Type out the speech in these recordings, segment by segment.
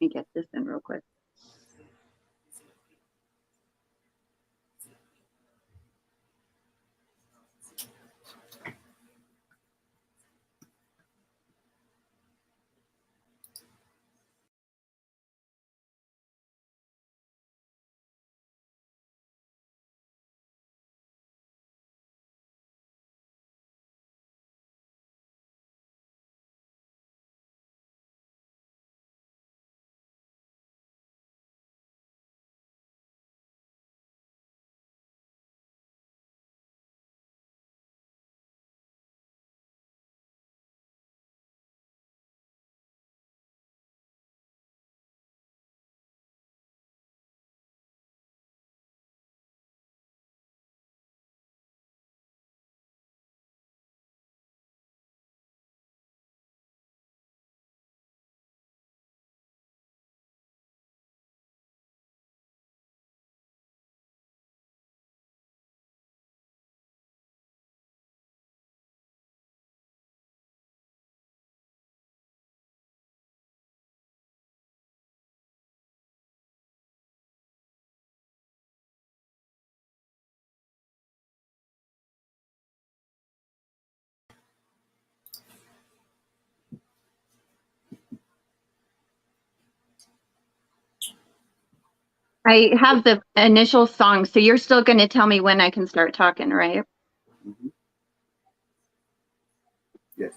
Let me get this in real quick. I have the initial song, so you're still going to tell me when I can start talking, right? Mm-hmm. Yes.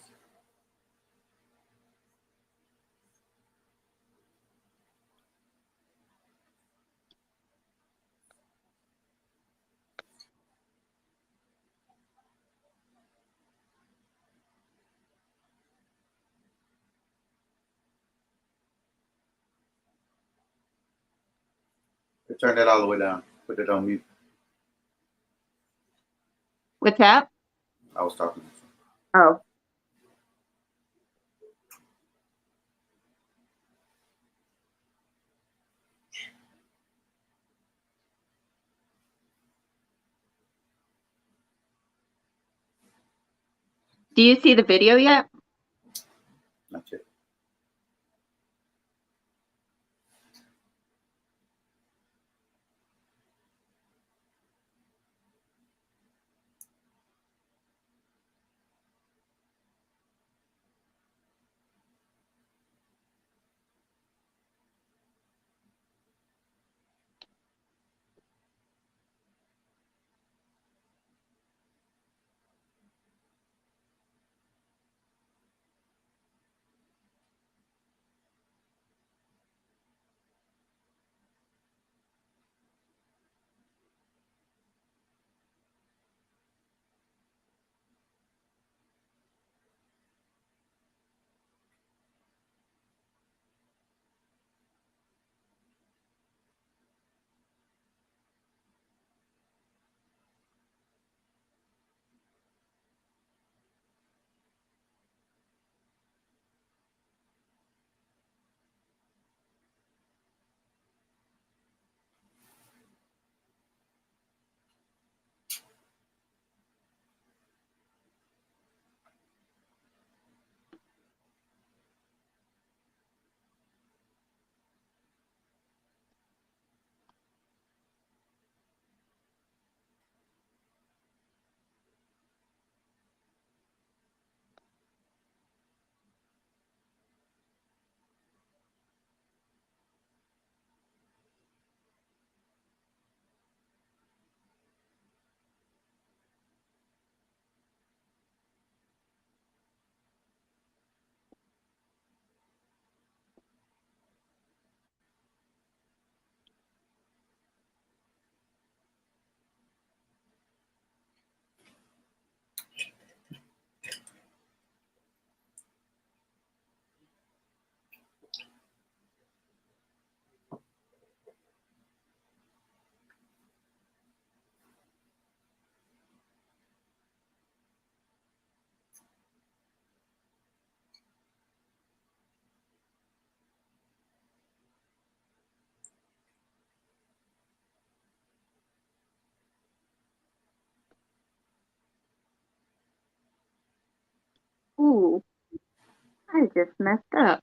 Turn that all the way down. Put it on mute. What's that? I was talking. Oh. Do you see the video yet? Not yet. Ooh, I just messed up.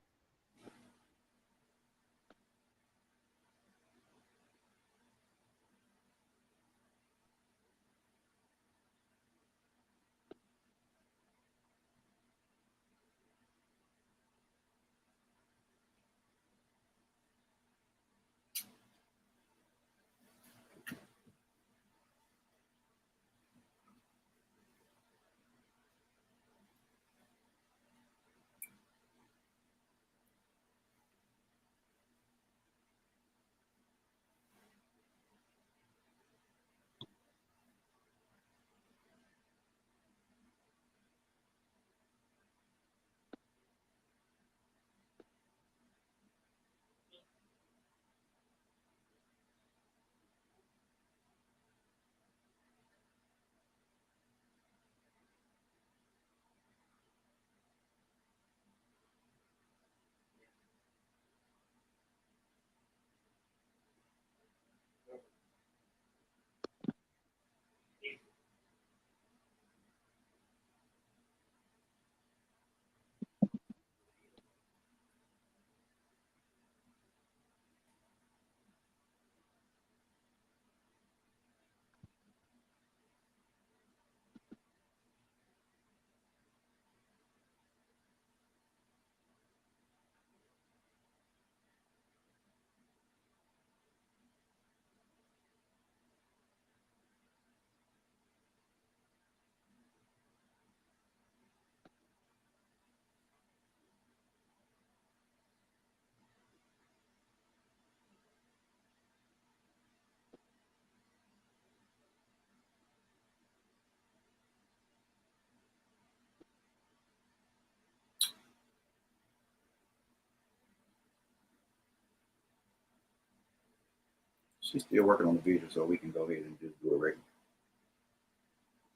She's still working on the video, so we can go ahead and just do it regular.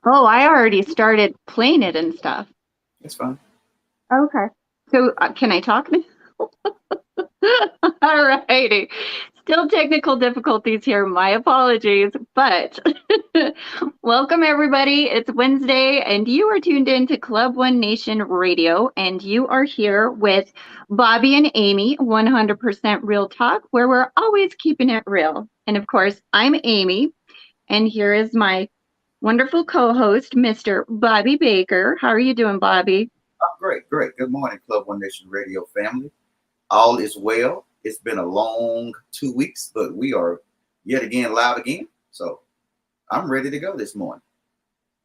Oh, I already started playing it and stuff. It's fine. Okay. So can I talk now? All righty. Still technical difficulties here. My apologies, but welcome everybody. It's Wednesday and you are tuned in to Club One Nation Radio and you are here with Bobby and Amy, 100% Real Talk, where we're always keeping it real. And of course, I'm Amy and here is my wonderful co-host, Mr. Bobby Baker. How are you doing, Bobby? Oh, great. Good morning, Club One Nation Radio family. All is well. It's been a long 2 weeks, but we are yet again live again. So I'm ready to go this morning.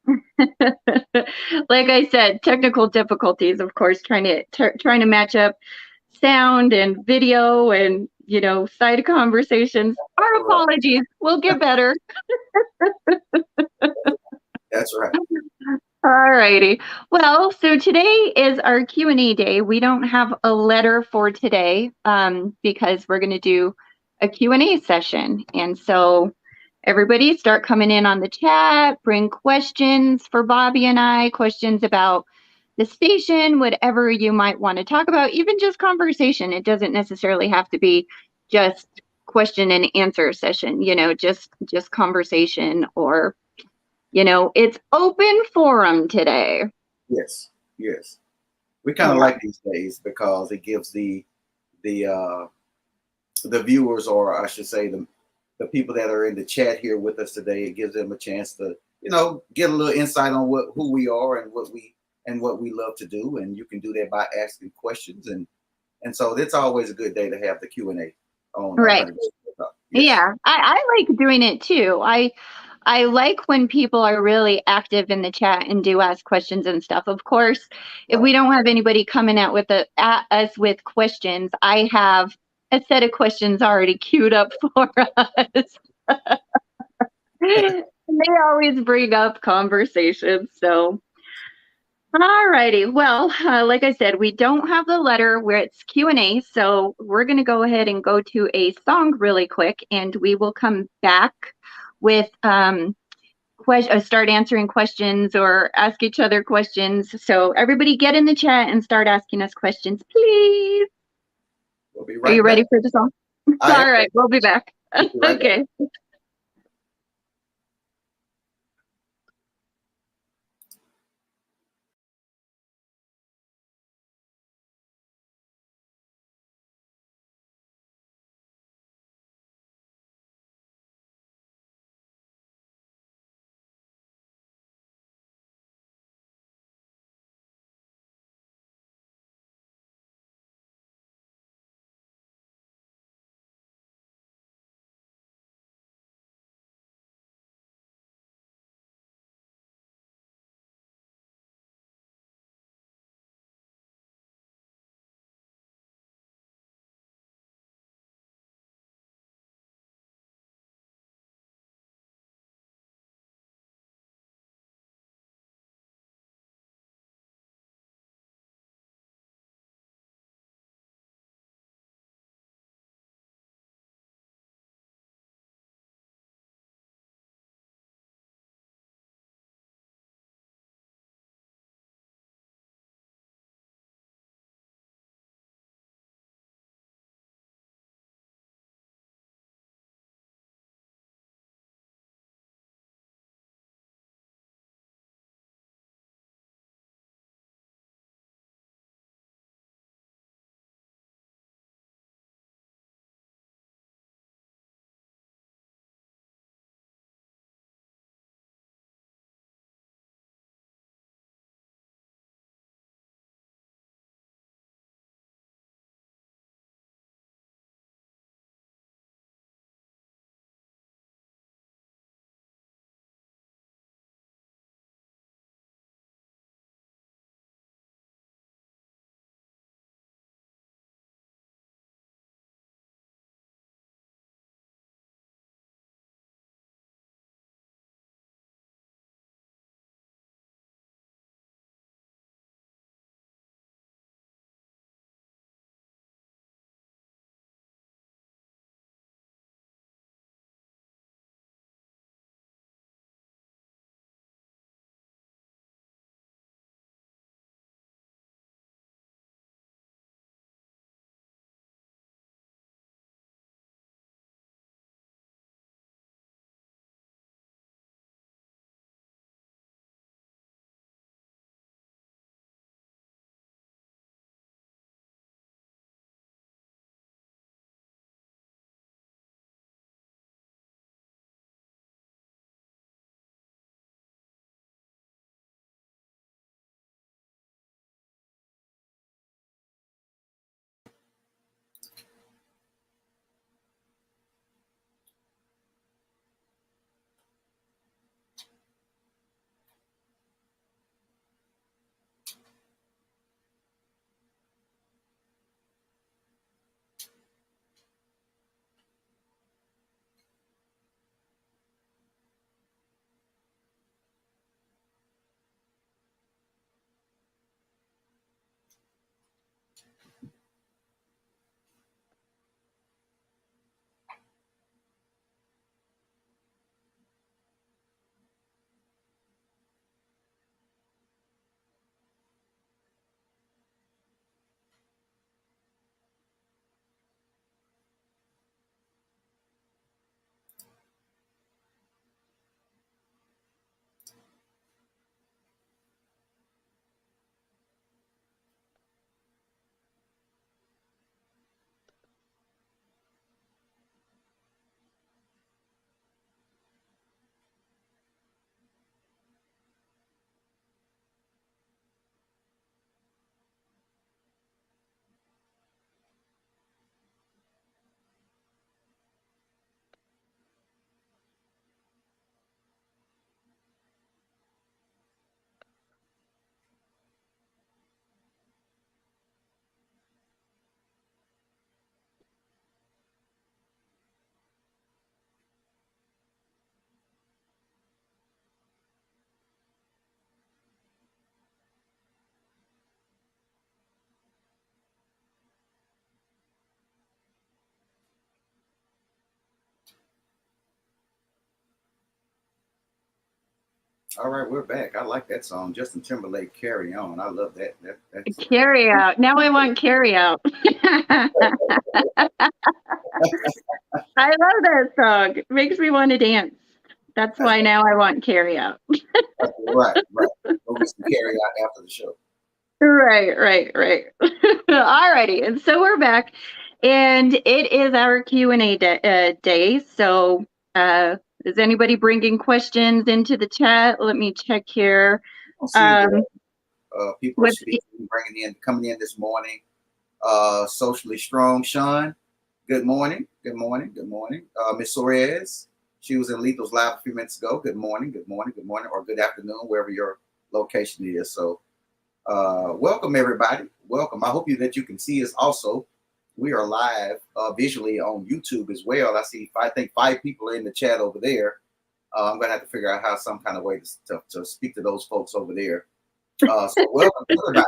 Like I said, technical difficulties, of course, trying to match up sound and video and side conversations. Our apologies. We'll get better. That's right. All righty. Well, so today is our Q&A day. We don't have a letter for today because we're going to do a Q&A session. And so everybody start coming in on the chat, bring questions for Bobby and I, questions about the station, whatever you might want to talk about, even just conversation. It doesn't necessarily have to be just question and answer session, just conversation or it's open forum today. Yes. We kind of like these days because it gives the viewers, or I should say the people that are in the chat here with us today, it gives them a chance to, get a little insight on who we are and what we love to do. And you can do that by asking questions. And so it's always a good day to have the Q&A on. Right. Yes. Yeah, I like doing it too. I like when people are really active in the chat and do ask questions and stuff. Of course, if we don't have anybody coming at us with questions, I have a set of questions already queued up for us. They always bring up conversations. So, all righty. Well, like I said, we don't have the letter where it's Q&A. So we're going to go ahead and go to a song really quick, and we will come back with start answering questions or ask each other questions. So everybody get in the chat and start asking us questions, please. We'll be right Are you back. ready for the song? All right, we'll be back. Okay. All right, we're back. I like that song, Justin Timberlake, "Carry On." I love that. That's Carry out. Now I want carry out. I love that song. It makes me want to dance. That's why now I want carry out. right, right. Go get some carry out after the show. Right. Alrighty, and so we're back, and it is our Q&A day. So, is anybody bringing questions into the chat? Let me check here. I see people are With speaking, coming in this morning. Socially strong, Sean. Good morning. Good morning. Good morning. Miss Suarez. She was in Lethal's live a few minutes ago. Good morning. Good morning. Good morning. Or good afternoon, wherever your location is. So, welcome everybody. Welcome. I hope that you can see us also. We are live visually on YouTube as well. I think 5 people are in the chat over there. I'm gonna have to figure out how some kind of way to speak to those folks over there. So welcome everybody.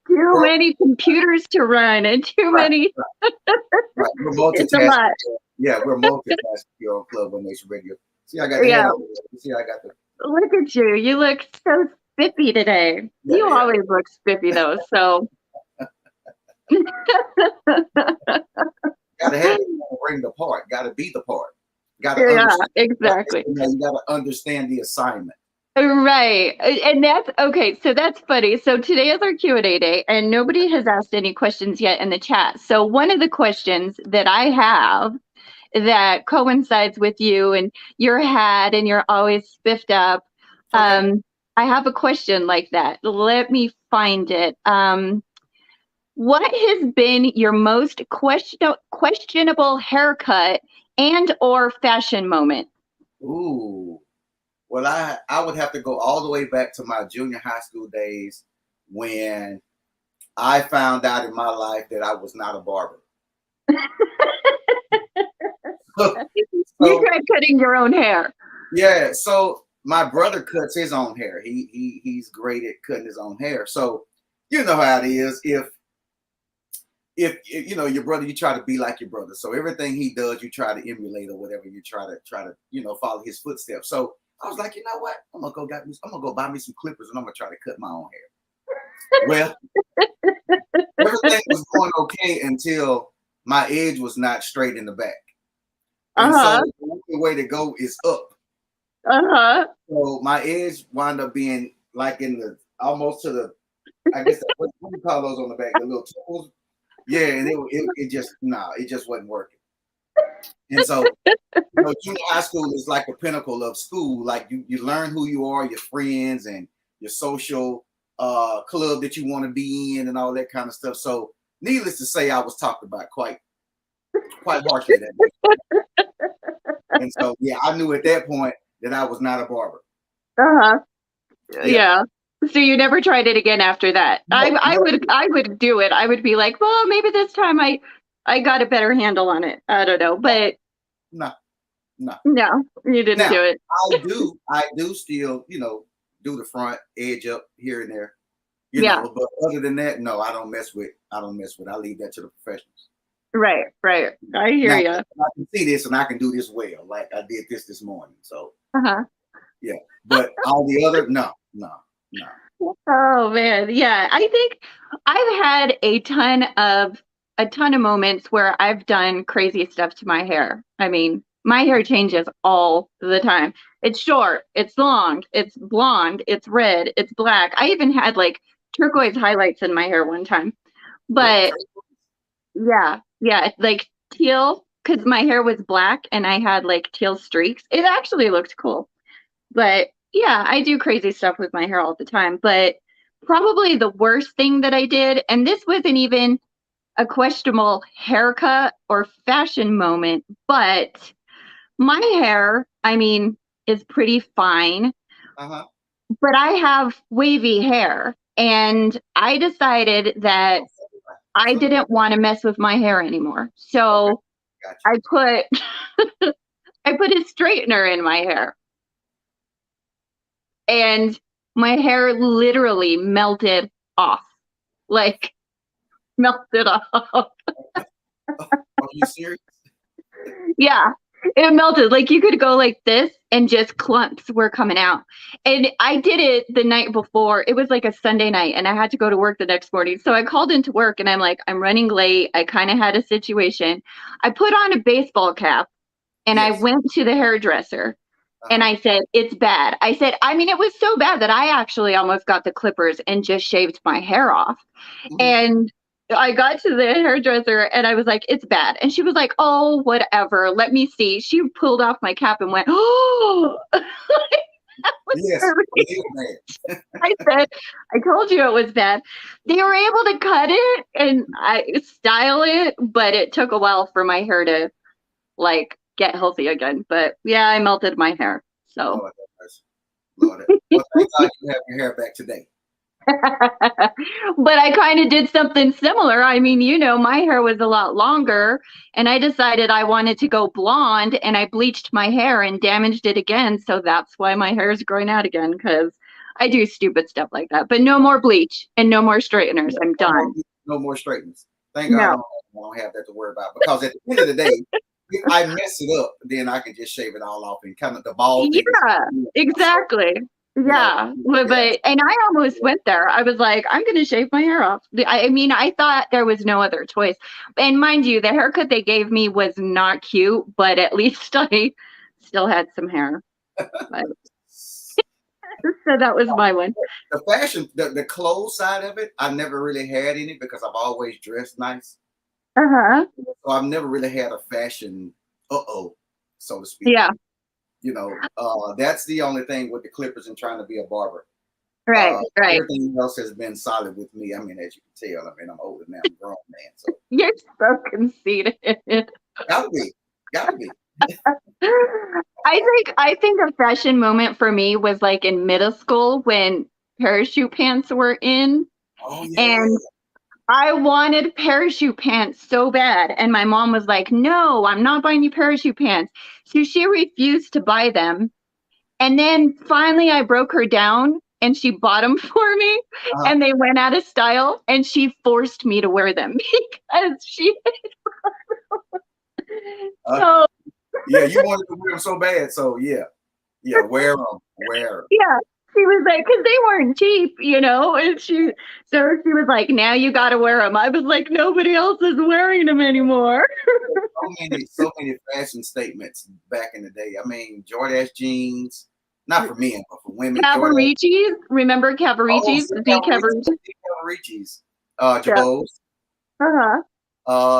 too many computers to run and too many. Right. We're multitasking. It's a lot. Yeah, we're multitasking here on Club One Nation Radio. See, I got the Yeah. hand over there. See, I got the. Look at you. You look so spiffy today. Yeah, You yeah. always look spiffy though. So. Gotta have it. Gotta bring the part. Gotta be the part. Gotta Exactly. You gotta understand the assignment. Right. And that's okay. So that's funny. So today is our Q&A day and nobody has asked any questions yet in the chat. So one of the questions that I have that coincides with you and your hat and you're always spiffed up. Okay. I have a question like that. Let me find it. What has been your most questionable haircut and or fashion moment? Ooh. Well, I would have to go all the way back to my junior high school days when I found out in my life that I was not a barber. You tried cutting your own hair. Yeah, so my brother cuts his own hair. He's great at cutting his own hair. So you know how it is. If you know your brother, you try to be like your brother. So everything he does, you try to emulate or whatever. You try to follow his footsteps. So I was like, you know what? I'm gonna go buy me some clippers and I'm gonna try to cut my own hair. Well, everything was going okay until my edge was not straight in the back. And so the only way to go is up. So my edge wound up being like in the almost to the, I guess what do you call those on the back? The little tools. Yeah, and it just it just wasn't working. And so junior high school is like the pinnacle of school. Like you learn who you are, your friends, and your social club that you want to be in, and all that kind of stuff. So, needless to say, I was talked about quite harshly that day. And so, yeah, I knew at that point that I was not a barber. Yeah. So you never tried it again after that? No, I would do it. I would be like, well, maybe this time I got a better handle on it. I don't know, but no, you didn't do it. I do still, do the front edge up here and there. You know, but other than that, no, I don't mess with. I leave that to the professionals. Right. I hear you. I can see this and I can do this well. Like I did this morning. So yeah, but all the other, no. Oh man, yeah. I think I've had a ton of moments where I've done crazy stuff to my hair. I mean, my hair changes all the time. It's short, it's long, it's blonde, it's red, it's black. I even had like turquoise highlights in my hair one time. But yeah, like teal, because my hair was black and I had like teal streaks. It actually looked cool. But yeah, I do crazy stuff with my hair all the time. But probably the worst thing that I did, and this wasn't even a questionable haircut or fashion moment, but my hair, I mean, is pretty fine. But I have wavy hair. And I decided that I didn't want to mess with my hair anymore. So I put I put a straightener in my hair. And my hair literally melted off. Like melted off. Are you serious? Yeah. It melted. Like you could go like this and just clumps were coming out. And I did it the night before. It was like a Sunday night and I had to go to work the next morning. So I called into work and I'm like, I'm running late. I kind of had a situation. I put on a baseball cap and I Yes. went to the hairdresser and Uh-huh. I said, it's bad. I said, I mean, it was so bad that I actually almost got the clippers and just shaved my hair off. Mhm. And I got to the hairdresser and I was like, it's bad. And she was like, oh, whatever. Let me see. She pulled off my cap and went, oh, that was Yes, really, it is bad. I said, I told you it was bad. They were able to cut it and I style it, but it took a while for my hair to like get healthy again. But yeah, I melted my hair. So Lord have mercy. Lord. Well, thank God you have your hair back today. but I kind of did something similar. I mean, my hair was a lot longer, and I decided I wanted to go blonde, and I bleached my hair and damaged it again. So that's why my hair is growing out again because I do stupid stuff like that. But no more bleach and no more straighteners. Yeah, I'm no more, done. no more straightens. Thank God No. I don't have that to worry about because at the end of the day, if I mess it up, then I can just shave it all off and kind of the bald thing is, Yeah, so exactly. you know, Yeah, but, yeah, and I almost went there. I was like, I'm gonna shave my hair off. I mean, I thought there was no other choice. And mind you, the haircut they gave me was not cute, but at least I still had some hair. But, so that was my one. the fashion, the clothes side of it, I never really had any because I've always dressed nice. Uh-huh. So I've never really had a fashion so to speak. Yeah, That's the only thing with the clippers and trying to be a barber. right, right. Everything else has been solid with me. I mean, as you can tell, I mean, I'm older now, I'm a grown man, so You're so conceited. gotta be, gotta be. I think a fashion moment for me was like in middle school when parachute pants were in. Oh yeah. And I wanted parachute pants so bad. And my mom was like, no, I'm not buying you parachute pants. So she refused to buy them. And then finally I broke her down and she bought them for me Uh, and they went out of style and she forced me to wear them because she uh, so yeah, you wanted to wear them so bad, so yeah, yeah, wear them, wear 'em. yeah, she was like, because they weren't cheap. And she was like, now you got to wear them. I was like, nobody else is wearing them anymore. So many fashion statements back in the day. I mean, Jordache jeans, not for men, but for women. Jordache. Cavaricci's, remember Oh, Cavaricci's? see The Cavaricci. Cavaricci's. Yeah. Jabos. Uh-huh.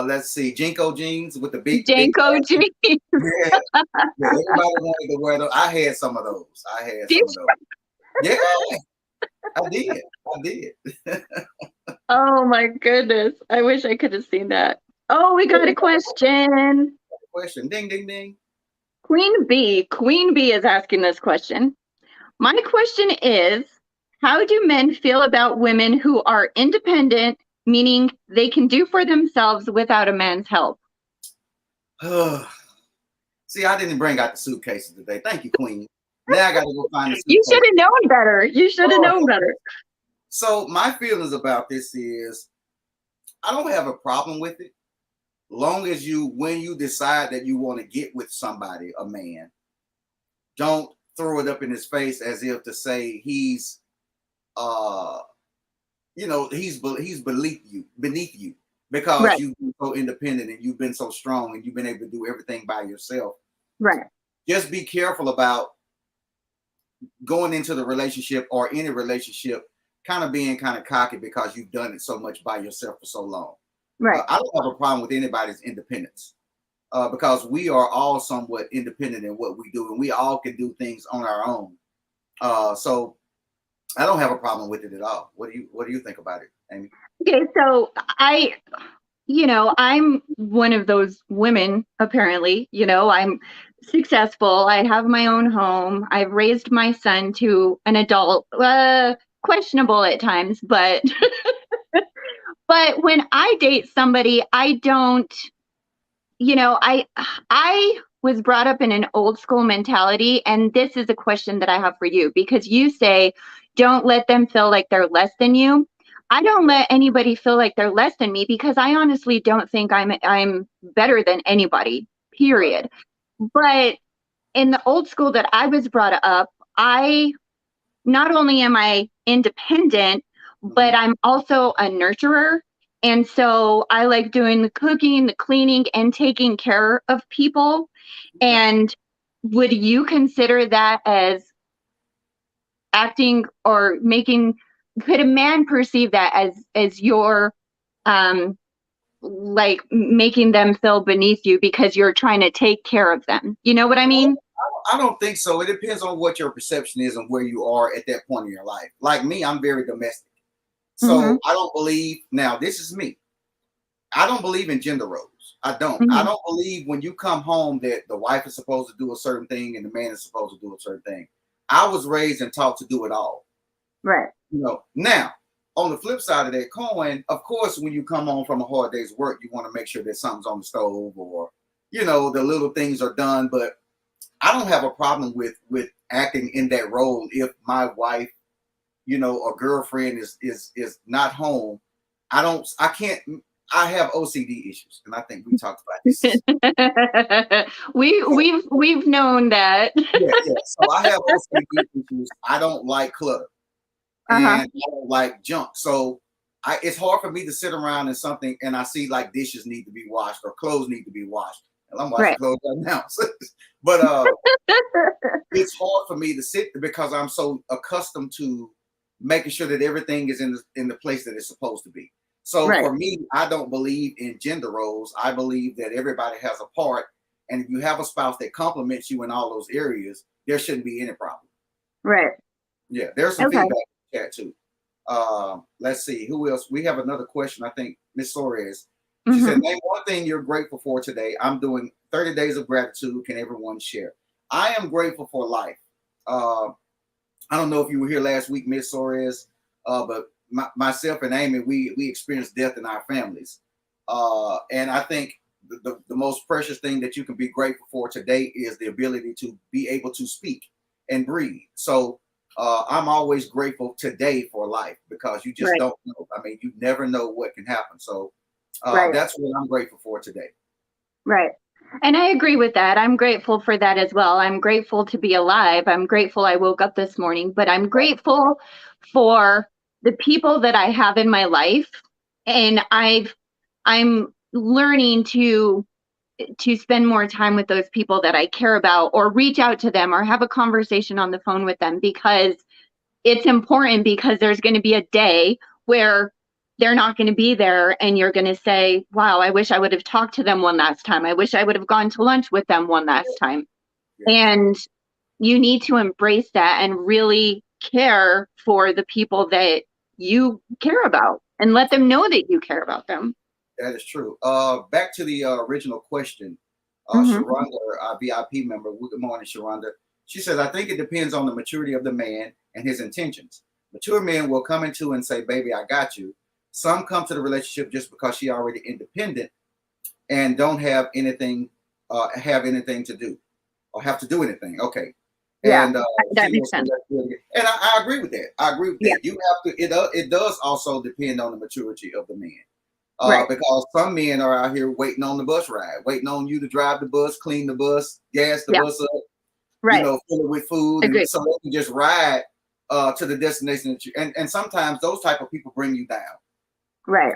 Let's see, Jinko jeans with the big Janko jeans. yeah, yeah, everybody wanted to wear those. I had some of those. I had some of those. Yeah, I did. I did. Oh my goodness. I wish I could have seen that. Oh, we got a question. Question. Ding, ding, ding. Queen B is asking this question. My question is, how do men feel about women who are independent, meaning they can do for themselves without a man's help? See, I didn't bring out the suitcases today. Thank you, Queen. Now I got to go find the You should suitcase. have known better. You should have Oh, known better. so my feelings about this is I don't have a problem with it. Long as when you decide that you want to get with somebody, a man, don't throw it up in his face as if to say he's uh he's beneath you because Right, you've been so independent and you've been so strong and you've been able to do everything by yourself. right, Just be careful about going into the relationship or any relationship kind of being kind of cocky because you've done it so much by yourself for so long. right. I don't have a problem with anybody's independence because we are all somewhat independent in what we do and we all can do things on our own. So I don't have a problem with it at all. What do you think about it, Amy? Okay, so I'm one of those women, apparently. I'm successful. I have my own home. I've raised my son to an adult, questionable at times, but but when I date somebody, I don't, I was brought up in an old school mentality, and this is a question that I have for you because you say don't let them feel like they're less than you. I don't let anybody feel like they're less than me because I honestly don't think I'm better than anybody. Right. Period. But in the old school that I was brought up, I not only am I independent, but I'm also a nurturer. And so I like doing the cooking, the cleaning, and taking care of people. And would you consider that as acting or making, could a man perceive that as your um like making them feel beneath you because you're trying to take care of them? You know what I mean? I don't think so. It depends on what your perception is and where you are at that point in your life. Like me, I'm very domestic. Mm-hmm. So I don't believe, now this is me. I don't believe in gender roles. I don't. I Mm-hmm. don't believe when you come home that the wife is supposed to do a certain thing and the man is supposed to do a certain thing. I was raised and taught to do it all. Right. Now on the flip side of that coin, of course, when you come home from a hard day's work, you want to make sure that something's on the stove or the little things are done. But I don't have a problem with acting in that role if my wife, or girlfriend is not home. I can't. I have OCD issues, and I think we talked about this. we've known that. Yeah. So I have OCD issues. I don't like clutter, and Uh-huh. I don't like junk. So it's hard for me to sit around in something and I see like dishes need to be washed or clothes need to be washed. And I'm washing Right. clothes right now. But it's hard for me to sit because I'm so accustomed to making sure that everything is in the place that it's supposed to be. So Right. for me, I don't believe in gender roles. I believe that everybody has a part, and if you have a spouse that complements you in all those areas, there shouldn't be any problem. Right. Yeah, there's some Okay. feedback in the chat too. Let's see who else. We have another question. I think Miss Suarez. She Mm-hmm. said, "Name one thing you're grateful for today." I'm doing 30 days of gratitude. Can everyone share? I am grateful for life. Uh, I don't know if you were here last week, Miss Suarez, but myself and Amy, we experienced death in our families, and I think the most precious thing that you can be grateful for today is the ability to be able to speak and breathe. So I'm always grateful today for life because you just Right. don't know. I mean, you never know what can happen. So Right. that's what I'm grateful for today. Right. And I agree with that. I'm grateful for that as well. I'm grateful to be alive. I'm grateful I woke up this morning, but I'm grateful for the people that I have in my life. And I'm learning to spend more time with those people that I care about, or reach out to them, or have a conversation on the phone with them, because it's important, because there's going to be a day where they're not going to be there and you're going to say, wow, I wish I would have talked to them one last time. I wish I would have gone to lunch with them one last time. Yes. And you need to embrace that and really care for the people that you care about, and let them know that you care about them. That is true. Back to the original question. Mm-hmm. Sharonda, our VIP member. Good morning, Sharonda. She says, I think it depends on the maturity of the man and his intentions. Mature men will come into and say, baby, I got you. Some come to the relationship just because she already independent and don't have anything to do or have to do anything. Okay. Yeah, And that makes sense. And I agree with that. I agree with Yeah. that. You have to. It does also depend on the maturity of the man. Right. Because some men are out here waiting on the bus ride, waiting on you to drive the bus, clean the bus, gas the Yeah. bus up, Right. fill it with food, Agreed. and so they can just ride to the destination that you. And sometimes those type of people bring you down. Right.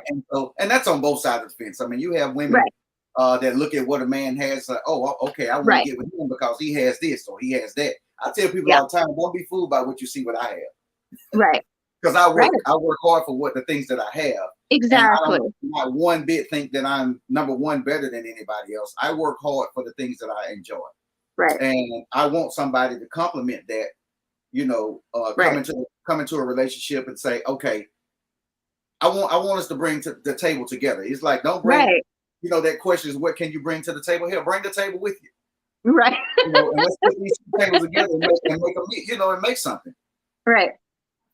And that's on both sides of the fence. I mean, you have women that look at what a man has, like, oh, okay, I want Right. to get with him because he has this or he has that. I tell people Yeah. all the time, don't be fooled by what you see what I have. Right. Because I Right. work hard for what the things that I have. Exactly. And I don't not one bit think that I'm number one better than anybody else. I work hard for the things that I enjoy. Right. And I want somebody to compliment that, Right. come into a relationship and say, okay, I want us to bring to the table together. It's like, don't bring, Right. That question is, what can you bring to the table? Here, bring the table with you. Right. And let's put these two tables together and make a meet, and make something. Right.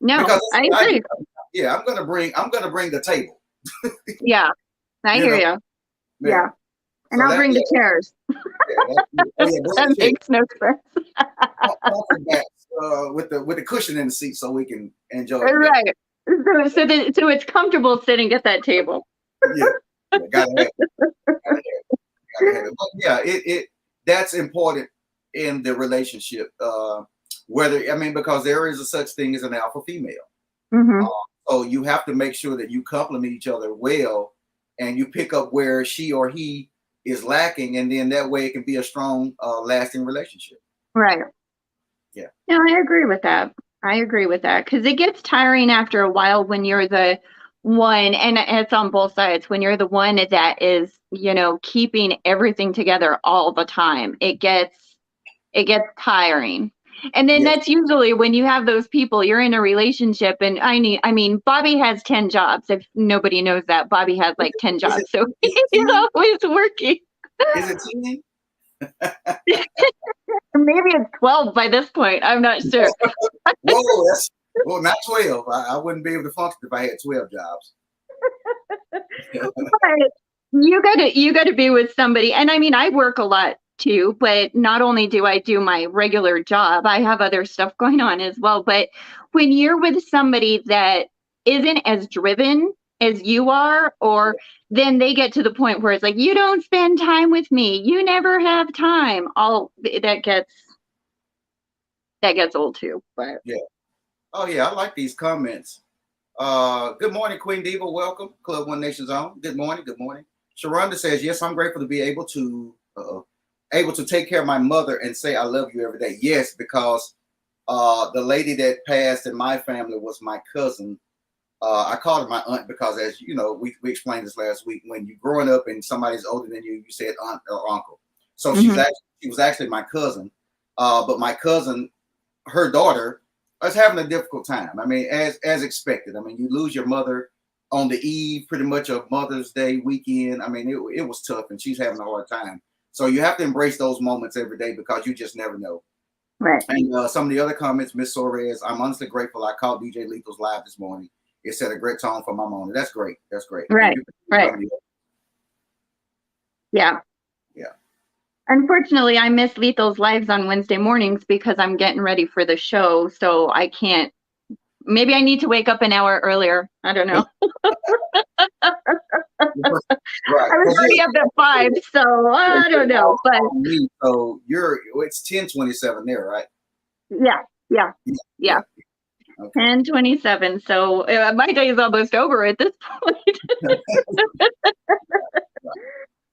No, Because I agree. I'm gonna bring the table. Yeah, I hear you. Yeah. And So I'll bring the chairs. That makes no sense. Comfort backs, with the cushion in the seat so we can enjoy it. Right. So it's comfortable sitting at that table. Yeah, gotta have it. But yeah, that's important in the relationship. Whether, I mean, because there is a such thing as an alpha female. Hmm. So you have to make sure that you complement each other well, and you pick up where she or he is lacking, and then that way it can be a strong, lasting relationship. Right. Yeah. No, I agree with that. I agree with that because it gets tiring after a while when you're the one, and it's on both sides. When you're the one that is, keeping everything together all the time, it gets tiring. And then Yes. that's usually when you have those people, you're in a relationship, and I mean, Bobby has 10 jobs. If nobody knows that, Bobby has like 10 Is it jobs. So is it he's 10? always working. Is it 10? Maybe it's 12 by this point. I'm not sure. Whoa, that's well, not 12. I wouldn't be able to function if I had 12 jobs. But you gotta be with somebody. And I mean, I work a lot too, but not only do I do my regular job, I have other stuff going on as well. But when you're with somebody that isn't as driven as you are, or then they get to the point where it's like, you don't spend time with me, you never have time. All that gets old too. But Yeah. Oh yeah, I like these comments. Good morning, Queen Diva. Welcome, Club One Nation's own. Good morning. Good morning. Sharonda says, "Yes, I'm grateful to be able to take care of my mother and say I love you every day." Yes, because the lady that passed in my family was my cousin. I called her my aunt because, as you know, we explained this last week. When you're growing up and somebody's older than you, you said aunt or uncle. So mhm, she was actually my cousin. But my cousin, her daughter, was having a difficult time. I mean, as expected. I mean, you lose your mother on the eve, pretty much of Mother's Day weekend. I mean, it was tough, and she's having a hard time. So you have to embrace those moments every day because you just never know. right, And some of the other comments, Miss Suarez, I'm honestly grateful I called DJ Lethal's live this morning. It set a great tone for my morning. That's great. That's great. And right, you right. Yeah. yeah. Unfortunately, I miss Lethal's lives on Wednesday mornings because I'm getting ready for the show, so I can't. Maybe I need to wake up an hour earlier. I don't know. Right. I was already up at 5, so I don't know. But Me, so it's 10:27 there, right? yeah, yeah, yeah. Yeah. Okay. 10:27. So my day is almost over at this point.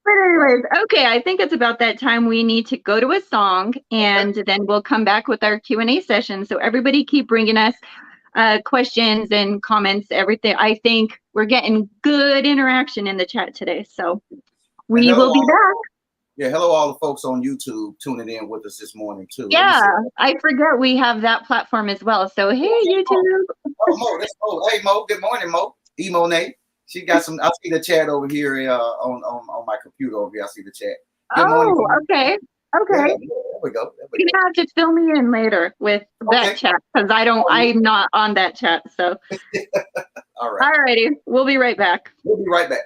But Right. anyways, okay, I think it's about that time we need to go to a song, Okay. and then we'll come back with our Q&A session. So everybody keep bringing us questions and comments, everything. I think we're getting good interaction in the chat today. So And we will be back. hello all the folks on YouTube tuning in with us this morning too. Let me Yeah, see. I forget we have that platform as well. So hey, YouTube. Oh, Mo, that's Mo. Hey, Mo. Good morning, Mo. Emo Nate. She got some. I see the chat over here on my computer over here. I see the chat. Good morning. Oh, okay. Yeah, Okay. there we go. There we You're go. gonna have to fill me in later with that Okay. chat because I'm not on that chat. So All right. alrighty, we'll be right back. We'll be right back.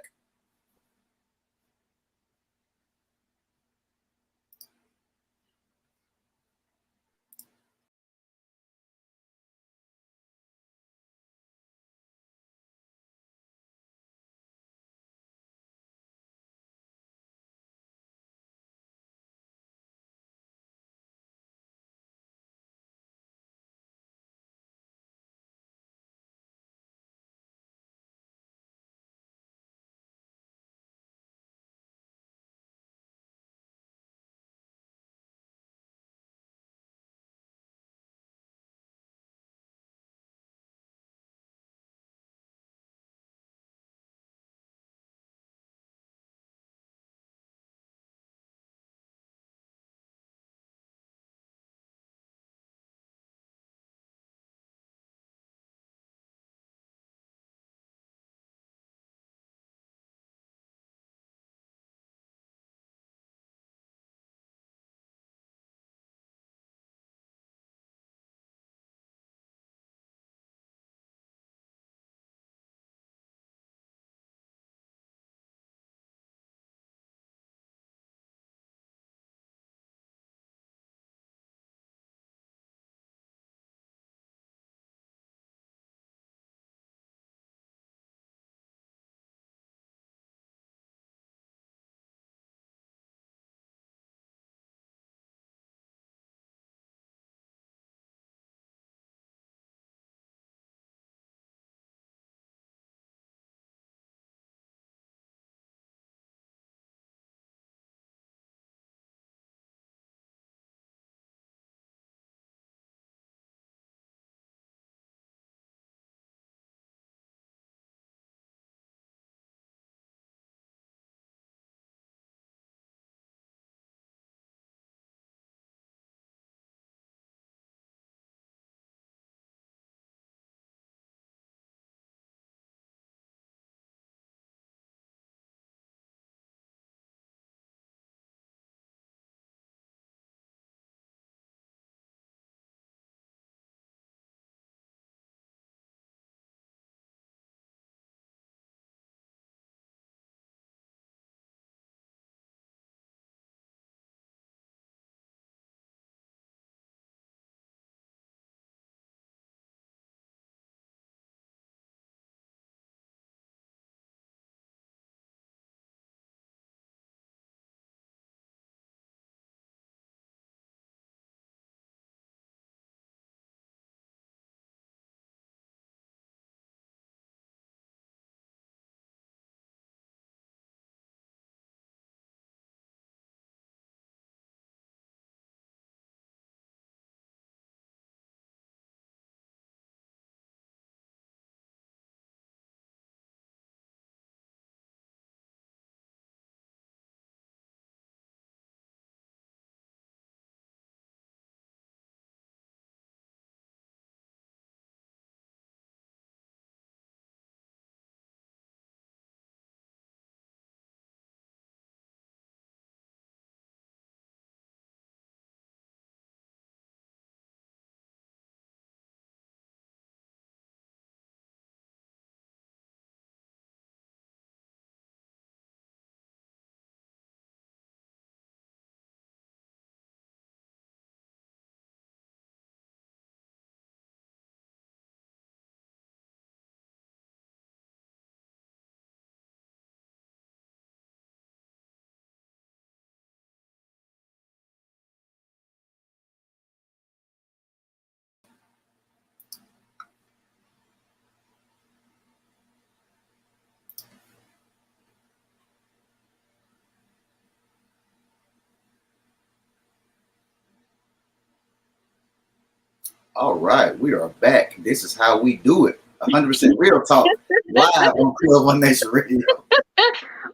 All right, we are back. This is how we do it. 100% real talk live on Club One Nation Radio.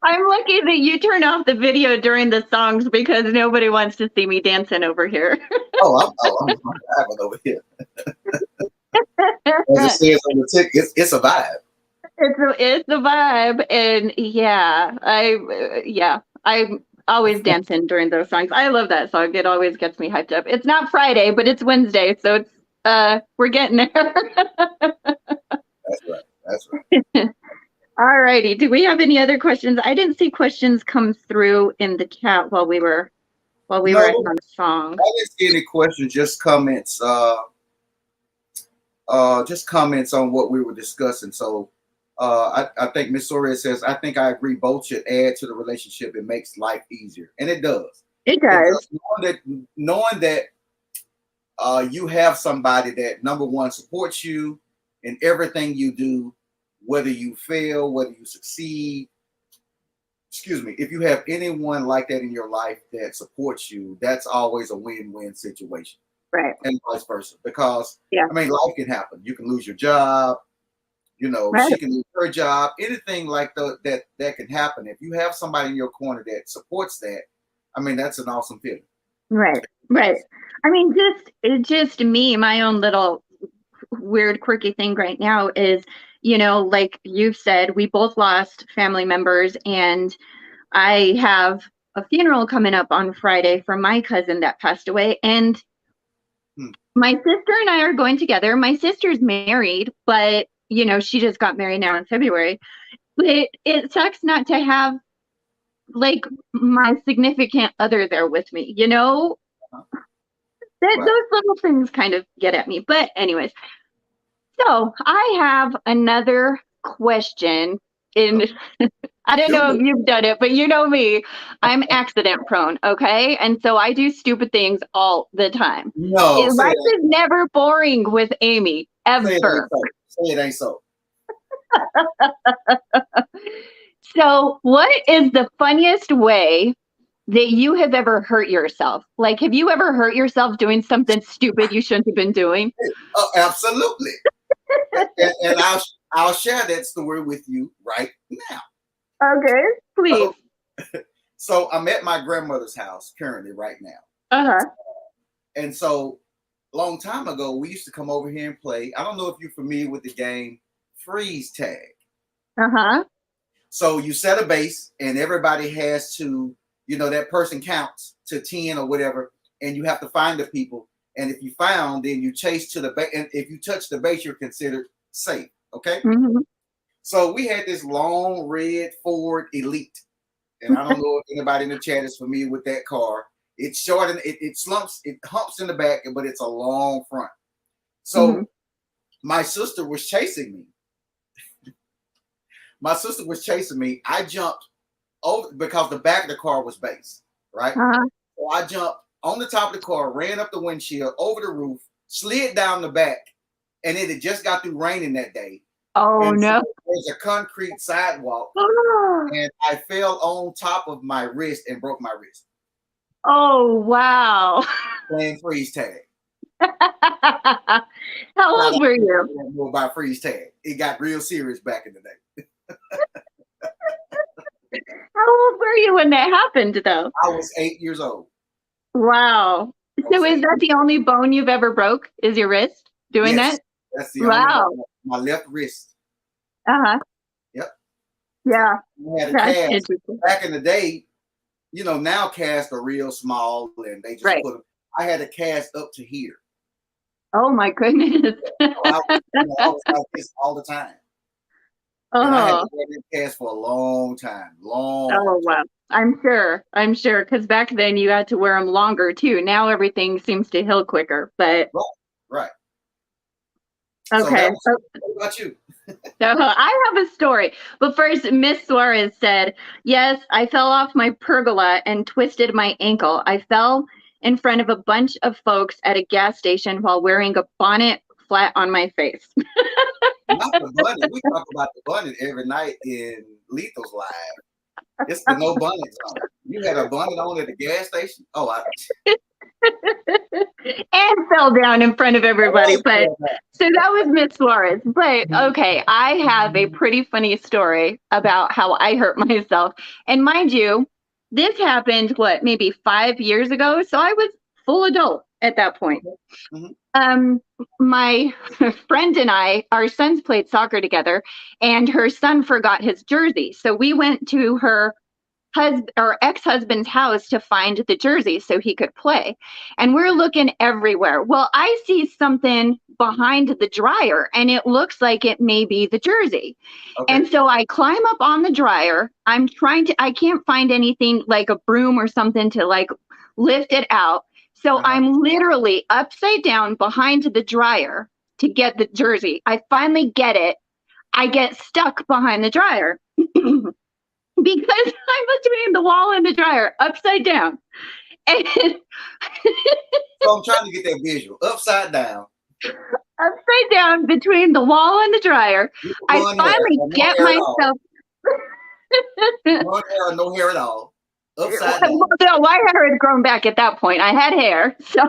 I'm lucky that you turn off the video during the songs because nobody wants to see me dancing over here. I'm vibing over here. As it says on the ticket, it's a vibe. It's a vibe, and I'm always dancing during those songs. I love that song. It always gets me hyped up. It's not Friday, but it's Wednesday, so it's we're getting there. That's right. That's right. All righty. Do we have any other questions? I didn't see questions come through in the chat while we were on the song. I didn't see any questions, just comments. Just comments on what we were discussing. So I think Miss Soria says, I think I agree both should add to the relationship. It makes life easier. And it does. It does. Knowing that you have somebody that, number one, supports you in everything you do, whether you fail, whether you succeed. Excuse me. If you have anyone like that in your life that supports you, that's always a win-win situation. Right. And vice versa. Because, yeah. I mean, life can happen. You can lose your job. You know, right. She can lose her job. Anything like that can happen. If you have somebody in your corner that supports that, I mean, that's an awesome feeling. Right. Right. I mean, just me, my own little weird, quirky thing right now is, you know, like you've said, we both lost family members, and I have a funeral coming up on Friday for my cousin that passed away. And my sister and I are going together. My sister's married, but, you know, she just got married now in February. But it sucks not to have, like, my significant other there with me, you know? Those little things kind of get at me. But anyways, so I have another question I don't know if you've done it, but you know me, I'm accident prone, okay? And so I do stupid things all the time. No, life is never boring with Amy, ever. Say it ain't so. So what is the funniest way that you have ever hurt yourself? Like, have you ever hurt yourself doing something stupid you shouldn't have been doing? Oh, absolutely. and I'll share that story with you right now. Okay, please. So I'm at my grandmother's house currently right now. Uh-huh. And so a long time ago, we used to come over here and play. I don't know if you're familiar with the game freeze tag. Uh-huh. So you set a base and everybody has to, you know, that person counts to 10 or whatever, and you have to find the people. And if you found, then you chase to the base. And if you touch the base, you're considered safe. Okay. Mm-hmm. So we had this long red Ford Elite. And I don't know if anybody in the chat is familiar with that car. It's short and it slumps, it humps in the back, but it's a long front. So my sister was chasing me. I jumped over because the back of the car was base, right? So I jumped on the top of the car, ran up the windshield, over the roof, slid down the back, and it had just got through raining that day. Oh, and no. So there's a concrete sidewalk, and I fell on top of my wrist and broke my wrist. Oh, wow. Playing freeze tag. How old were you? I don't know about freeze tag. It got real serious back in the day. How old were you when that happened, though? I was 8 years old. Wow. So is that the only bone you've ever broke? Is your wrist doing that? That's the only bone. My left wrist. Uh-huh. Yep. Yeah. We had a cast. Back in the day, you know, now casts are real small and they just put them. I had a cast up to here. Oh my goodness. I was like this all the time. And I had to wear that cast for a long time. Oh, wow. I'm sure. Because back then you had to wear them longer too. Now everything seems to heal quicker. But right. Okay. So what about you? So I have a story. But first, Miss Suarez said, yes, I fell off my pergola and twisted my ankle. I fell in front of a bunch of folks at a gas station while wearing a bonnet flat on my face. Not the bonnet. We talk about the bonnet every night in Lethal's Live. It's the no bonnet zone. You had a bonnet on at the gas station? Oh, and fell down in front of everybody. But so that was Miss Suarez. But okay, I have a pretty funny story about how I hurt myself. And mind you, this happened what, maybe 5 years ago. So I was full adult at that point. Mhm. My friend and I, our sons played soccer together, and her son forgot his jersey. So we went to her ex-husband's house to find the jersey so he could play. And we're looking everywhere. Well, I see something behind the dryer and it looks like it may be the jersey. Okay. And so I climb up on the dryer. I can't find anything like a broom or something to like lift it out. So I'm literally upside down behind the dryer to get the jersey. I finally get it. I get stuck behind the dryer. Because I'm between the wall and the dryer, upside down. And So I'm trying to get that visual. Upside down. upside down between the wall and the dryer. I finally get myself. No hair, no hair at all. Upside down. No, my hair had grown back at that point. I had hair. So,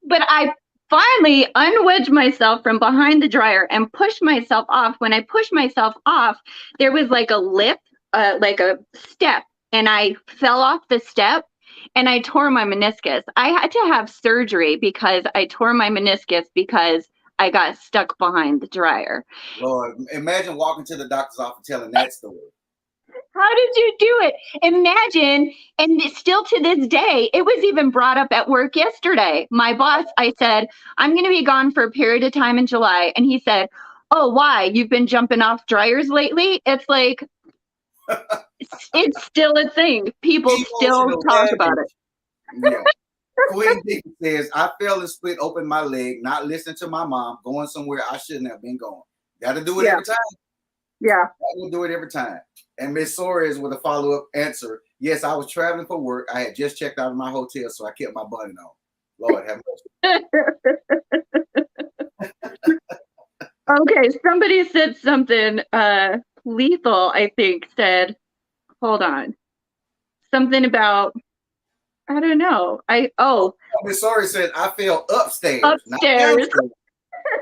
but I finally unwedged myself from behind the dryer and pushed myself off. When I pushed myself off, there was like a lip, like a step, and I fell off the step and I tore my meniscus. I had to have surgery because I tore my meniscus because I got stuck behind the dryer. Lord, imagine walking to the doctor's office telling that story. How did you do it? Imagine, and still to this day, it was even brought up at work yesterday. My boss, I said, I'm going to be gone for a period of time in July. And he said, oh, why? You've been jumping off dryers lately? It's like, it's still a thing. People still talk about it. Yeah. Queen Dicky says, I fell and split open my leg, not listening to my mom, going somewhere I shouldn't have been going. Got to do it every time. Yeah. I will do it every time. And Miss Suarez with a follow-up answer. Yes, I was traveling for work. I had just checked out of my hotel, so I kept my bunny on. Lord have mercy. Okay, somebody said something lethal, I think, said, hold on. Something about, I don't know. Miss Suarez said, I fell upstairs. Upstairs.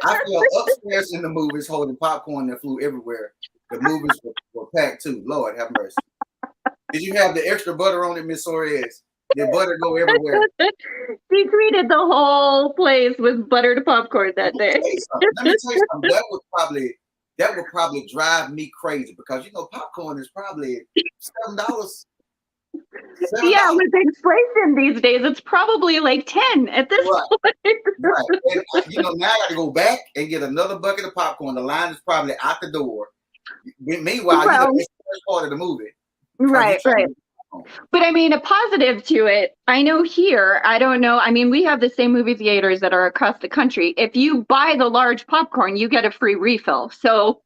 I fell upstairs in the movies holding popcorn that flew everywhere. The movies were packed too. Lord have mercy. Did you have the extra butter on it, Miss Suarez? Did butter go everywhere? She treated the whole place with buttered popcorn that day. Let me tell you something. That would probably drive me crazy because popcorn is probably $7. Yeah, with inflation these days, it's probably like 10 at this point. Right. And now I got to go back and get another bucket of popcorn. The line is probably out the door. Meanwhile, it's the first part of the movie. Right. But I mean, a positive to it, I know here, I don't know. I mean, we have the same movie theaters that are across the country. If you buy the large popcorn, you get a free refill. So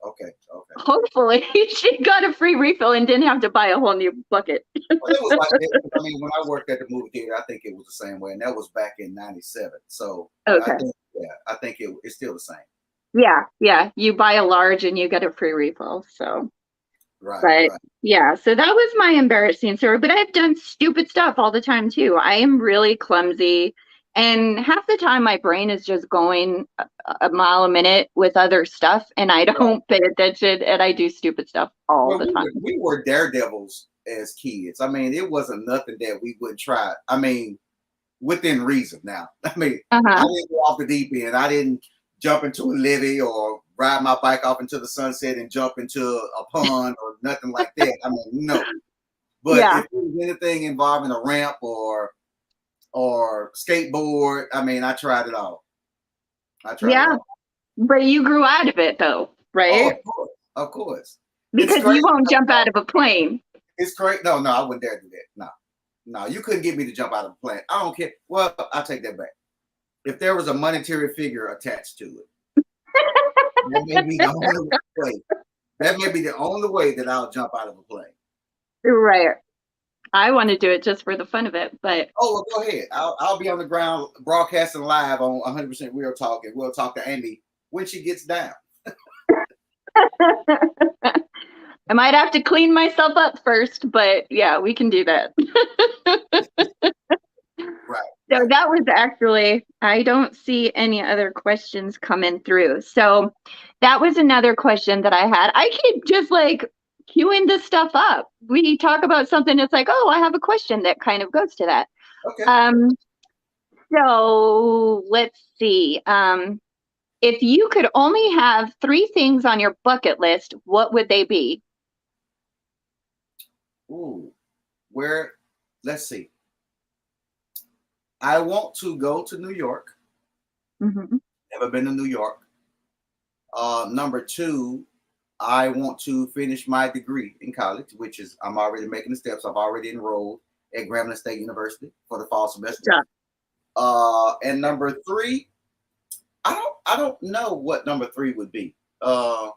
okay. Hopefully she got a free refill and didn't have to buy a whole new bucket. Well, it was like that. I mean, when I worked at the movie theater, I think it was the same way. And that was back in 97. So okay. I think it's still the same. Yeah. You buy a large and you get a free refill. So right. Yeah, so that was my embarrassing story. But I've done stupid stuff all the time too. I am really clumsy, and half the time my brain is just going a mile a minute with other stuff, and I don't pay attention, and I do stupid stuff all the time. We were daredevils as kids. I mean, it wasn't nothing that we wouldn't try. I mean, within reason. Now, I mean, I didn't go off the deep end. I didn't jump into a levee or ride my bike off into the sunset and jump into a pond or nothing like that. I mean, no. But if it was anything involving a ramp or skateboard, I mean, I tried it all. But you grew out of it though, right? Oh, of course. Because you won't jump out of a plane. It's great. No, I wouldn't dare do that. No, you couldn't get me to jump out of a plane. I don't care. Well, I'll take that back. If there was a monetary figure attached to it, that may be the only way. That may be the only way that I'll jump out of a plane. Right. I want to do it just for the fun of it, but well, go ahead. I'll be on the ground broadcasting live on 100% Real Talk, and we'll talk to Amy when she gets down. I might have to clean myself up first, but yeah, we can do that. Right. So that was actually, I don't see any other questions coming through. So that was another question that I had. I keep just like queuing this stuff up. We talk about something, it's like, oh, I have a question that kind of goes to that. Okay. So let's see. If you could only have 3 things on your bucket list, what would they be? Ooh, let's see. I want to go to New York. Mm-hmm. Never been to New York. Number 2, I want to finish my degree in college, which is I'm already making the steps. I've already enrolled at Grambling State University for the fall semester. And number 3, I don't know what number 3 would be. I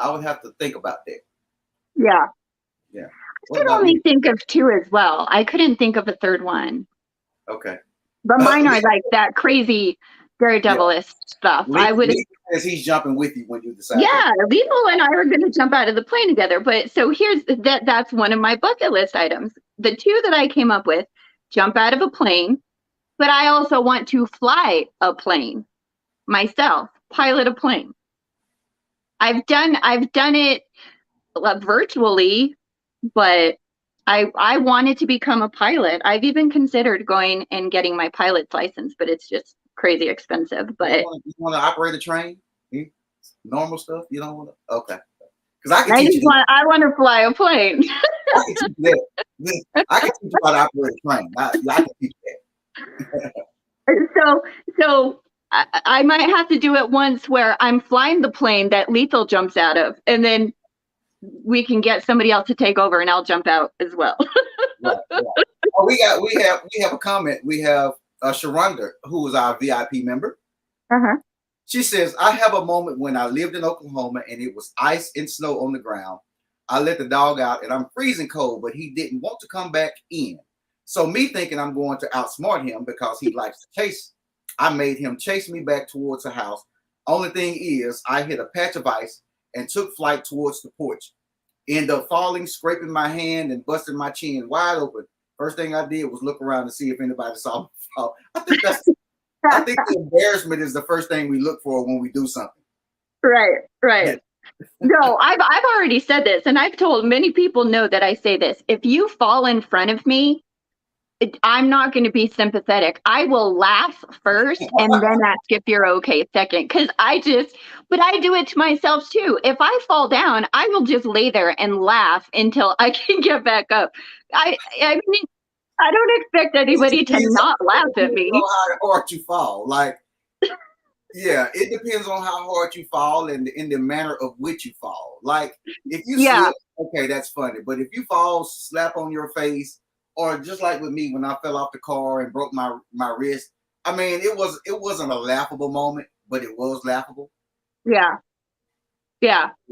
would have to think about that. Yeah. Yeah. I could only think of 2 as well. I couldn't think of a third one. Okay. But mine are like that crazy daredevilist stuff. I would as he's jumping with you when you decide. Yeah, Lethal and I are going to jump out of the plane together. But so here's that's one of my bucket list items. The 2 that I came up with: jump out of a plane, but I also want to fly a plane myself, pilot a plane. I've done it virtually, but I wanted to become a pilot. I've even considered going and getting my pilot's license, but it's just crazy expensive. But you want to operate a train? Normal stuff? You don't want to? Okay. Because I can teach you. I want to fly a plane. I can teach you that. I can teach you how to operate a train. I can teach that. So I might have to do it once where I'm flying the plane that Lethal jumps out of, and then we can get somebody else to take over, and I'll jump out as well. Right. Oh, we have a comment. We have Sharonda, who is our VIP member. Uh-huh. She says, I have a moment when I lived in Oklahoma and it was ice and snow on the ground. I let the dog out and I'm freezing cold, but he didn't want to come back in. So me thinking I'm going to outsmart him because he likes to chase, I made him chase me back towards the house. Only thing is I hit a patch of ice and took flight towards the porch. End up falling, scraping my hand and busting my chin wide open. First thing I did was look around to see if anybody saw me fall. I think the embarrassment is the first thing we look for when we do something. Right. Yeah. No, I've already said this, and I've told many people know that I say this. If you fall in front of me, I'm not going to be sympathetic. I will laugh first and then ask if you're okay second. But I do it to myself too. If I fall down, I will just lay there and laugh until I can get back up. I mean, I don't expect anybody to not laugh at me. How hard you fall. Like, yeah, it depends on how hard you fall and in the manner of which you fall. Like, if you slip, okay, that's funny. But if you fall, slap on your face, or just like with me when I fell off the car and broke my wrist, I mean, it wasn't a laughable moment, but it was laughable. Yeah,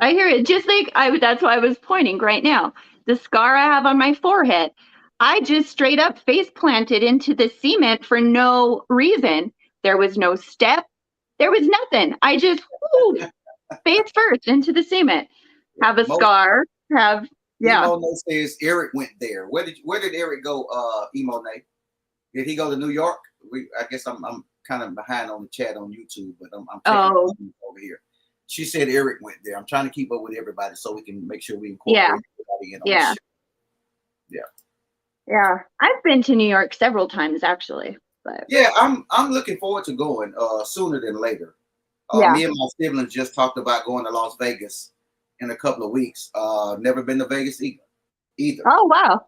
I hear it. Just like that's why I was pointing right now. The scar I have on my forehead, I just straight up face planted into the cement for no reason. There was no step. There was nothing. I just face first into the cement. Have a scar. Emo Nate says Eric went there. Where did Eric go? Emo Nate, did he go to New York? I guess I'm kind of behind on the chat on YouTube, but I'm checking over here. She said Eric went there. I'm trying to keep up with everybody so we can make sure we incorporate everybody in on the show. Yeah. I've been to New York several times actually. But yeah, I'm looking forward to going sooner than later. Me and my siblings just talked about going to Las Vegas in a couple of weeks. Never been to Vegas either. Oh wow.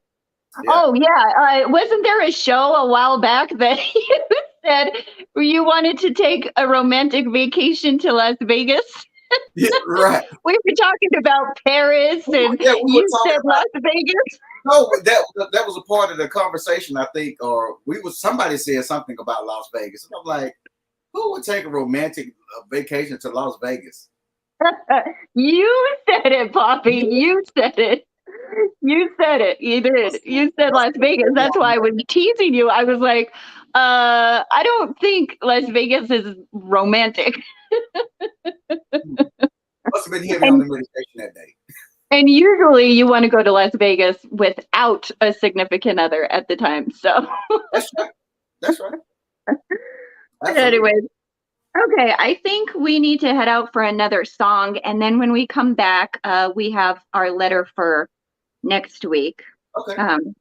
Yeah. Oh yeah. Wasn't there a show a while back that you said you wanted to take a romantic vacation to Las Vegas? Yeah, right. We were talking about Paris and you said Las Vegas. No, that was a part of the conversation, I think, or somebody said something about Las Vegas. And I'm like, who would take a romantic vacation to Las Vegas? You said it, Poppy. You said it. You said it. You did. You said Las Vegas. That's why I was teasing you. I was like, I don't think Las Vegas is romantic. Must have been heavy on the medication that day. And usually you want to go to Las Vegas without a significant other at the time. So that's right. That's right. But Absolutely. anyways, okay, I think we need to head out for another song, and then when we come back, we have our letter for next week. Okay. Um,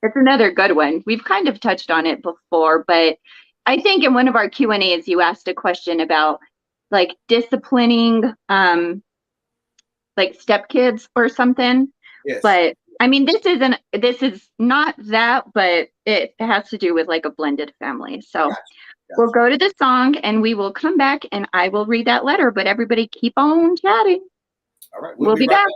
it's another good one. We've kind of touched on it before, but I think in one of our Q&As, you asked a question about like disciplining like stepkids or something. Yes. But I mean, this is not that, but it has to do with like a blended family. So Gotcha. we'll Gotcha. go to the song and we will come back and I will read that letter, but everybody keep on chatting. All right. We'll We'll be be right back. back.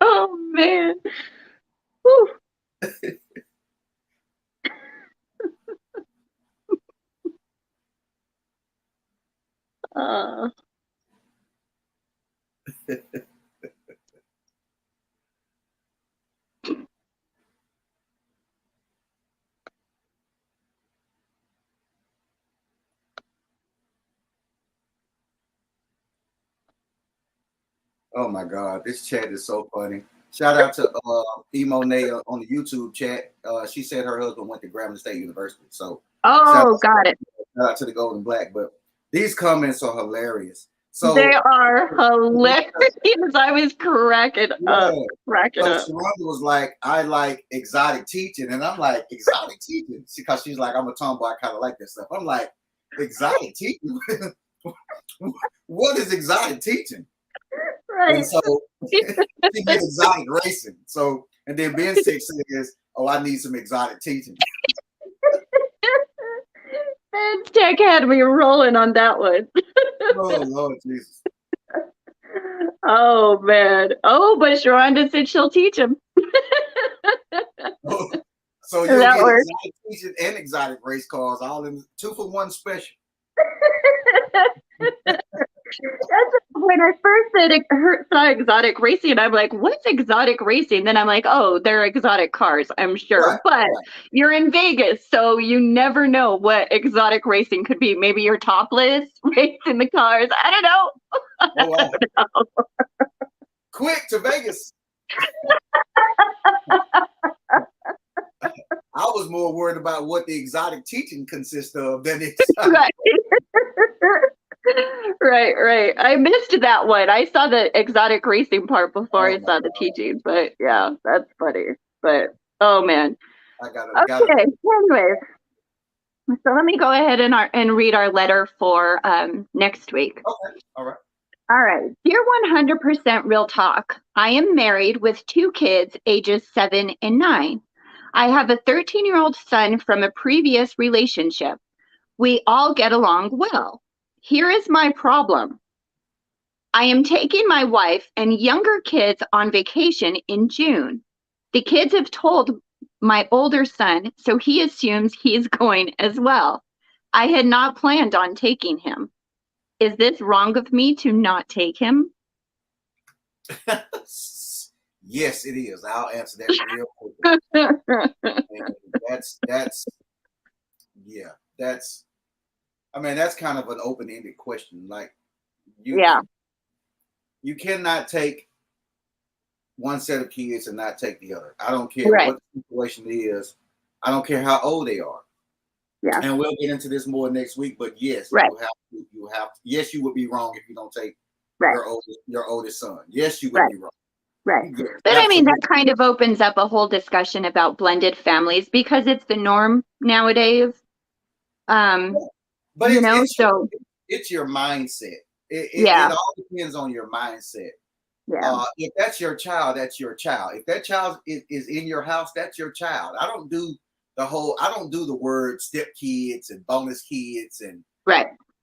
Oh man. Whew. Uh, Oh my God, this chat is so funny. Shout out to Emo Naya on the YouTube chat. She said her husband went to Grambling State University. So shout Oh, got it. out to the Golden Black. But these comments are hilarious. They So are hilarious. I was cracking up, yeah. cracking So up. Sharonda was like, I like exotic teaching. And I'm like, exotic teaching? Because she's like, I'm a tomboy. I kind of like this stuff. I'm like, exotic teaching? What is exotic teaching? Right. And so she gets exotic racing. So, and then Ben Six says, oh, I need some exotic teaching. And Tech had me rolling on that one. Oh, Lord Jesus. Oh, man. Oh, but Sharonda said she'll teach him. So you'll That get works. exotic teaching and exotic race cars all in 2-for-1 special. That's when I first saw exotic racing, I'm like, what's exotic racing? Then I'm like, oh, they're exotic cars, I'm sure. Right, but right. you're in Vegas, so you never know what exotic racing could be. Maybe you're topless, racing the cars. I don't know. Oh, wow. Quick to Vegas. I was more worried about what the exotic teaching consists of than the exotic. Right. I missed that one. I saw the exotic racing part before I saw the teaching, but yeah, that's funny. But oh man. Okay. Anyways, so let me go ahead and read our letter for next week. Okay. All right. Dear 100% Real Talk, I am married with 2 kids, ages 7 and 9. I have a 13-year-old son from a previous relationship. We all get along well. Here is my problem. I am taking my wife and younger kids on vacation in June. The kids have told my older son, so he assumes he is going as well. I had not planned on taking him. Is this wrong of me to not take him? Yes, it is. I'll answer that real quickly. That's kind of an open-ended question. Like you cannot take one set of kids and not take the other. I don't care what the situation is. I don't care how old they are. Yeah. And we'll get into this more next week. But yes, you have to. Yes, you would be wrong if you don't take your oldest son. Yes, you would be wrong. Right. But I mean, that kind of opens up a whole discussion about blended families because it's the norm nowadays. But it's your mindset. It all depends on your mindset. Yeah. If that's your child, that's your child. If that child is in your house, that's your child. I don't do the word step kids and bonus kids and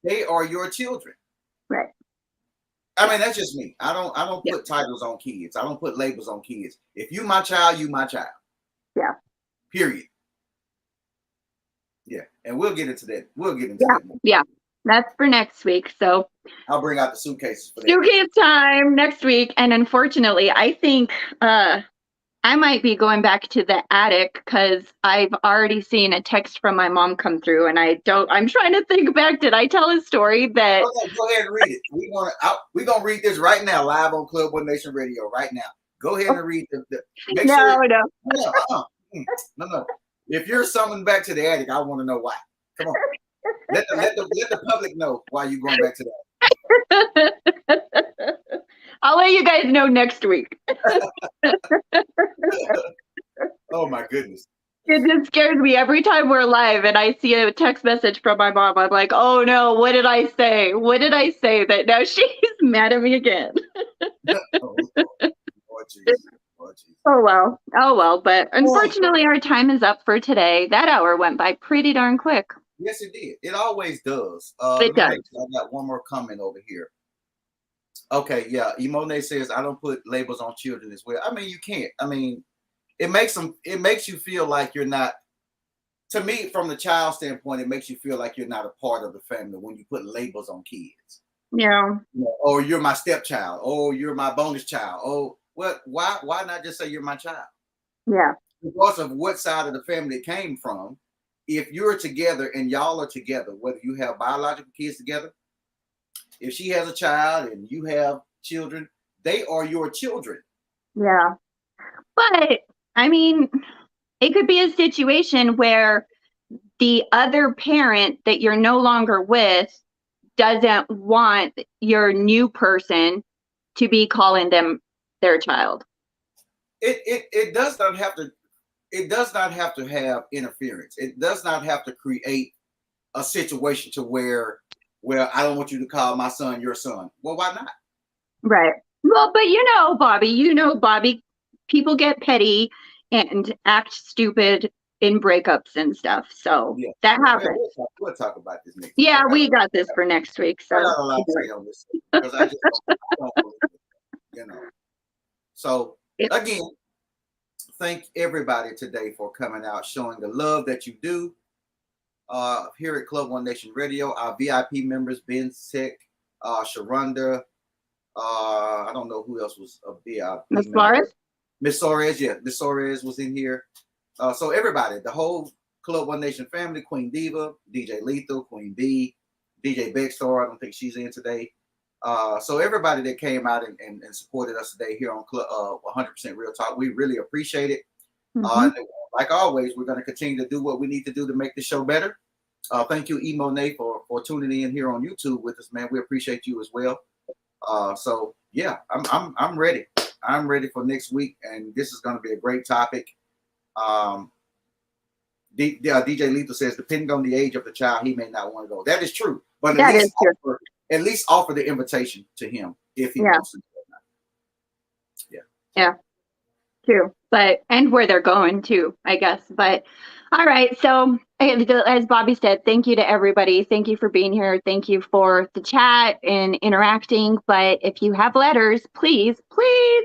they are your children. Right. I mean, that's just me. I don't put titles on kids. I don't put labels on kids. If you my child, you my child. Yeah. Period. Yeah. And we'll get into that. That more. Yeah. That's for next week. So I'll bring out the suitcases for that. Suitcase time next week. And unfortunately, I think I might be going back to the attic because I've already seen a text from my mom come through, and I'm trying to think back. Did I tell a story that? Go ahead and read it. We're gonna read this right now, live on Club One Nation Radio right now. Go ahead and read No. If you're summoned back to the attic, I want to know why. Come on. Let the public know why you're going back to that. I'll let you guys know next week. Oh my goodness. It just scares me every time we're live and I see a text message from my mom. I'm like, oh no, what did I say? What did I say that now she's mad at me again? Oh well. But unfortunately, our time is up for today. That hour went by pretty darn quick. Yes, it did. It always does. It does. I got one more comment over here. Okay, yeah. Imone says I don't put labels on children as well. I mean, you can't. I mean, it makes you feel like you're not. To me, from the child standpoint, it makes you feel like you're not a part of the family when you put labels on kids. Yeah. Or you're my stepchild. Or you're my bonus child. Oh, what? Why not just say you're my child? Yeah. Because of what side of the family it came from. If you're together and y'all are together, whether you have biological kids together, if she has a child and you have children, They are your children. Yeah. But I mean, it could be a situation where the other parent that you're no longer with doesn't want your new person to be calling them their child. It does not have to. It does not have to have interference. It does not have to create a situation to where I don't want you to call my son your son. Well, why not? Right. Well, but Bobby, people get petty and act stupid in breakups and stuff. So Yeah, that happens. We'll talk about this next. Yeah, we got this for next week. So I got a lot to say on this because I just don't believe it, you know. So again, thank everybody today for coming out, showing the love that you do. Here at Club One Nation Radio, our VIP members, Ben Sick, Sharonda, I don't know who else was a VIP. Miss Flores? Miss Suarez, yeah. Miss Suarez was in here. So everybody, the whole Club One Nation family, Queen Diva, DJ Lethal, Queen B, DJ Beckstar, I don't think she's in today. So everybody that came out and supported us today here on Club 100% Real Talk, we really appreciate it. Like always, we're going to continue to do what we need to do to make the show better. Thank you, E Monet, for tuning in here on YouTube with us, man. We appreciate you as well. So yeah, I'm ready. I'm ready for next week, and this is going to be a great topic. DJ Lethal says, depending on the age of the child, he may not want to go. That is true, but at least offer the invitation to him if he wants to. Yeah. True. And where they're going too, I guess. But all right. So as Bobby said, thank you to everybody. Thank you for being here. Thank you for the chat and interacting. But if you have letters, please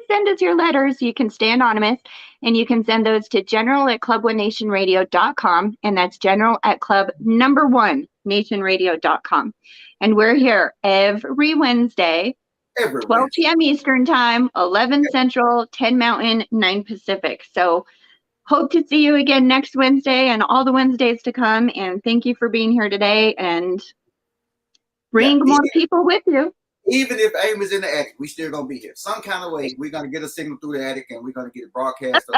send us your letters. You can stay anonymous and you can send those to general@club1nationradio.com. And that's general@club1nationradio.com. And we're here every Wednesday. 12 p.m. Eastern Time, 11 Central, 10 Mountain, 9 Pacific. So hope to see you again next Wednesday and all the Wednesdays to come. And thank you for being here today and bring more people with you. Even if Amy's in the attic, we still going to be here. Some kind of way, we're going to get a signal through the attic and we're going to get it broadcast.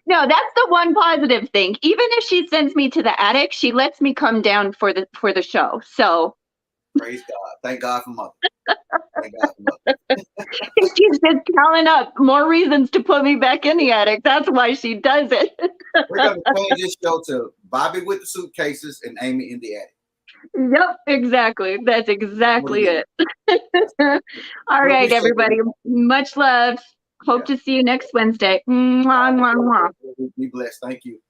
No, that's the one positive thing. Even if she sends me to the attic, she lets me come down for the show. So praise God. Thank God for Mother. Thank God for Mother. She's just counting up more reasons to put me back in the attic. That's why she does it. We're going to change this show to Bobby with the suitcases and Amy in the attic. Yep, exactly. That's exactly it. All right, everybody. Much love. Hope to see you next Wednesday. Mwah, mwah, mwah. Be blessed. Thank you.